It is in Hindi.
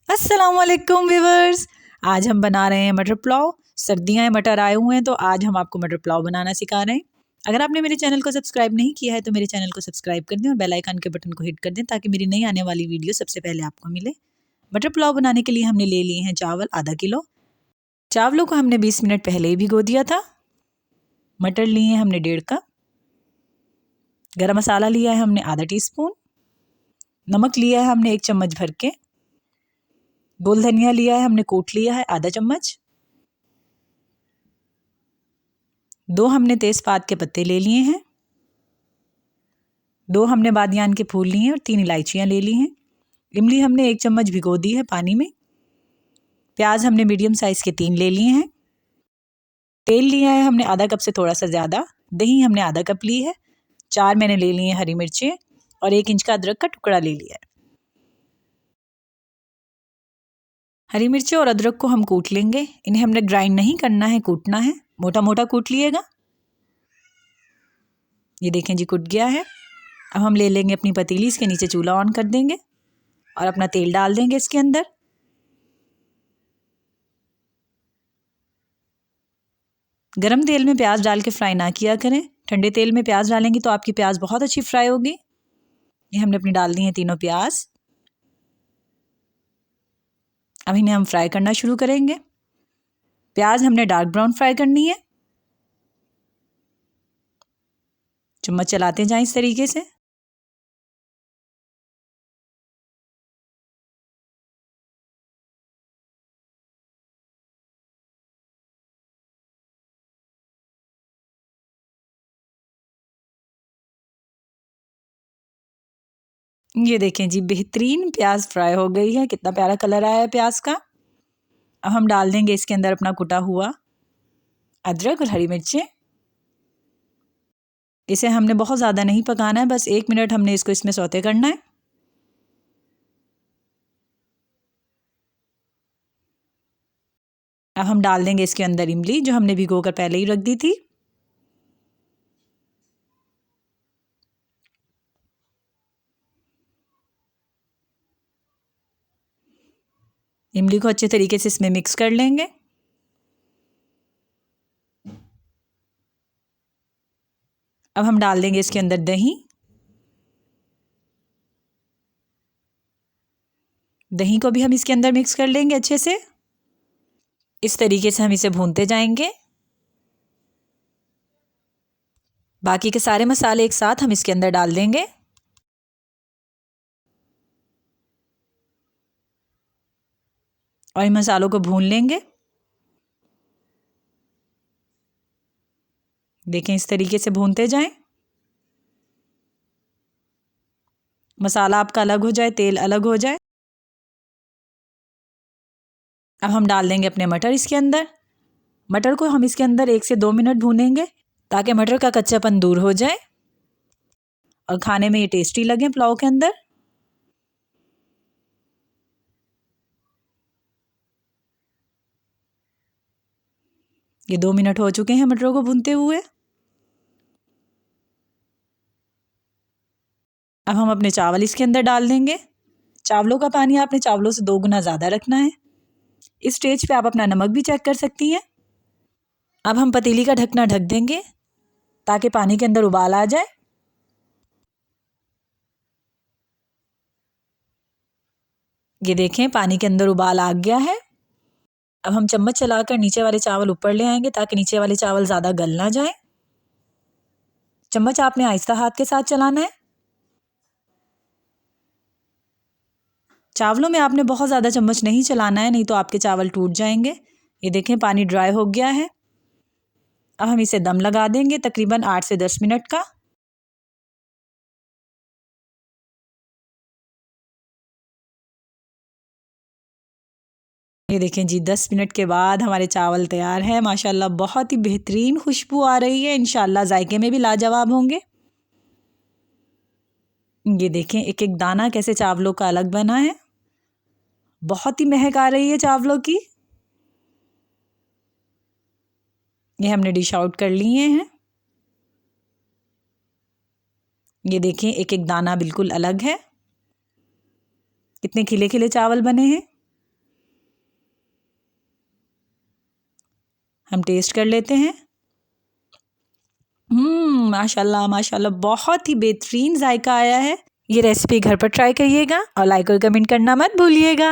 अस्सलाम वालेकुम व्यूवर्स। आज हम बना रहे हैं मटर पुलाव। सर्दियाँ हैं, मटर आए हुए हैं, तो आज हम आपको मटर पुलाव बनाना सिखा रहे हैं। अगर आपने मेरे चैनल को सब्सक्राइब नहीं किया है तो मेरे चैनल को सब्सक्राइब कर दें और बेल आइकन के बटन को हिट कर दें ताकि मेरी नई आने वाली वीडियो सबसे पहले आपको मिले। मटर पुलाव बनाने के लिए हमने ले लिए हैं चावल आधा किलो। चावलों को हमने 20 मिनट पहले ही भिगो दिया था। मटर लिए हैं हमने 1.5 कप। गरम मसाला लिया है हमने आधा टीस्पून। नमक लिया है हमने 1 चम्मच भर के। गोल धनिया लिया है हमने, कूट लिया है आधा चम्मच। 2 हमने तेज़पात के पत्ते ले लिए हैं। 2 हमने बादियान के फूल लिए हैं और 3 इलायचियाँ ले ली हैं। इमली हमने 1 चम्मच भिगो दी है पानी में। प्याज हमने मीडियम साइज़ के 3 ले लिए हैं। तेल लिया है हमने आधा कप से थोड़ा सा ज़्यादा। दही हमने आधा कप ली है। 4 मैंने ले लिए हैं हरी मिर्चें और 1 इंच का अदरक का टुकड़ा ले लिया है। हरी मिर्चें और अदरक को हम कूट लेंगे। इन्हें हमने ग्राइंड नहीं करना है, कूटना है। मोटा मोटा कूट लिएगा। ये देखें जी, कूट गया है। अब हम ले लेंगे अपनी पतीली, इसके नीचे चूल्हा ऑन कर देंगे और अपना तेल डाल देंगे इसके अंदर। गरम तेल में प्याज डाल के फ्राई ना किया करें। ठंडे तेल में प्याज डालेंगी तो आपकी प्याज बहुत अच्छी फ्राई होगी। ये हमने अपनी डाल दी हैं तीनों प्याज। अब इन्हें हम फ्राई करना शुरू करेंगे। प्याज हमने डार्क ब्राउन फ्राई करनी है। चम्मच चलाते जाएं इस तरीके से। ये देखें जी, बेहतरीन प्याज फ्राई हो गई है। कितना प्यारा कलर आया है प्याज का। अब हम डाल देंगे इसके अंदर अपना कुटा हुआ अदरक और हरी मिर्चें। इसे हमने बहुत ज़्यादा नहीं पकाना है, बस 1 मिनट हमने इसको इसमें सौते करना है। अब हम डाल देंगे इसके अंदर इमली, जो हमने भिगो कर पहले ही रख दी थी। इमली को अच्छे तरीके से इसमें मिक्स कर लेंगे। अब हम डाल देंगे इसके अंदर दही। दही को भी हम इसके अंदर मिक्स कर लेंगे अच्छे से। इस तरीके से हम इसे भूनते जाएंगे। बाकी के सारे मसाले एक साथ हम इसके अंदर डाल देंगे और इन मसालों को भून लेंगे। देखें, इस तरीके से भूनते जाएं। मसाला आपका अलग हो जाए, तेल अलग हो जाए। अब हम डाल देंगे अपने मटर इसके अंदर। मटर को हम इसके अंदर 1 से 2 मिनट भूनेंगे ताकि मटर का कच्चापन दूर हो जाए और खाने में ये टेस्टी लगे पुलाव के अंदर। ये 2 मिनट हो चुके हैं मटरों को भूनते हुए। अब हम अपने चावल इसके अंदर डाल देंगे। चावलों का पानी आपने चावलों से 2 गुना ज़्यादा रखना है। इस स्टेज पे आप अपना नमक भी चेक कर सकती हैं। अब हम पतीली का ढकना ढक देंगे ताकि पानी के अंदर उबाल आ जाए। ये देखें, पानी के अंदर उबाल आ गया है। अब हम चम्मच चलाकर नीचे वाले चावल ऊपर ले आएंगे ताकि नीचे वाले चावल ज़्यादा गल ना जाए। चम्मच आपने आहिस्ता हाथ के साथ चलाना है। चावलों में आपने बहुत ज़्यादा चम्मच नहीं चलाना है, नहीं तो आपके चावल टूट जाएंगे। ये देखें, पानी ड्राई हो गया है। अब हम इसे दम लगा देंगे तकरीबन 8 से 10 मिनट का। ये देखें जी, 10 मिनट के बाद हमारे चावल तैयार है। माशाल्लाह बहुत ही बेहतरीन खुशबू आ रही है। इंशाल्लाह जायके में भी लाजवाब होंगे। ये देखें, एक एक दाना कैसे चावलों का अलग बना है। बहुत ही महक आ रही है चावलों की। ये हमने डिश आउट कर लिए हैं। ये देखें, एक एक दाना बिल्कुल अलग है। कितने खिले खिले चावल बने हैं। हम टेस्ट कर लेते हैं। माशाल्लाह माशाल्लाह, बहुत ही बेहतरीन जायका आया है। ये रेसिपी घर पर ट्राई करिएगा और लाइक और कमेंट करना मत भूलिएगा।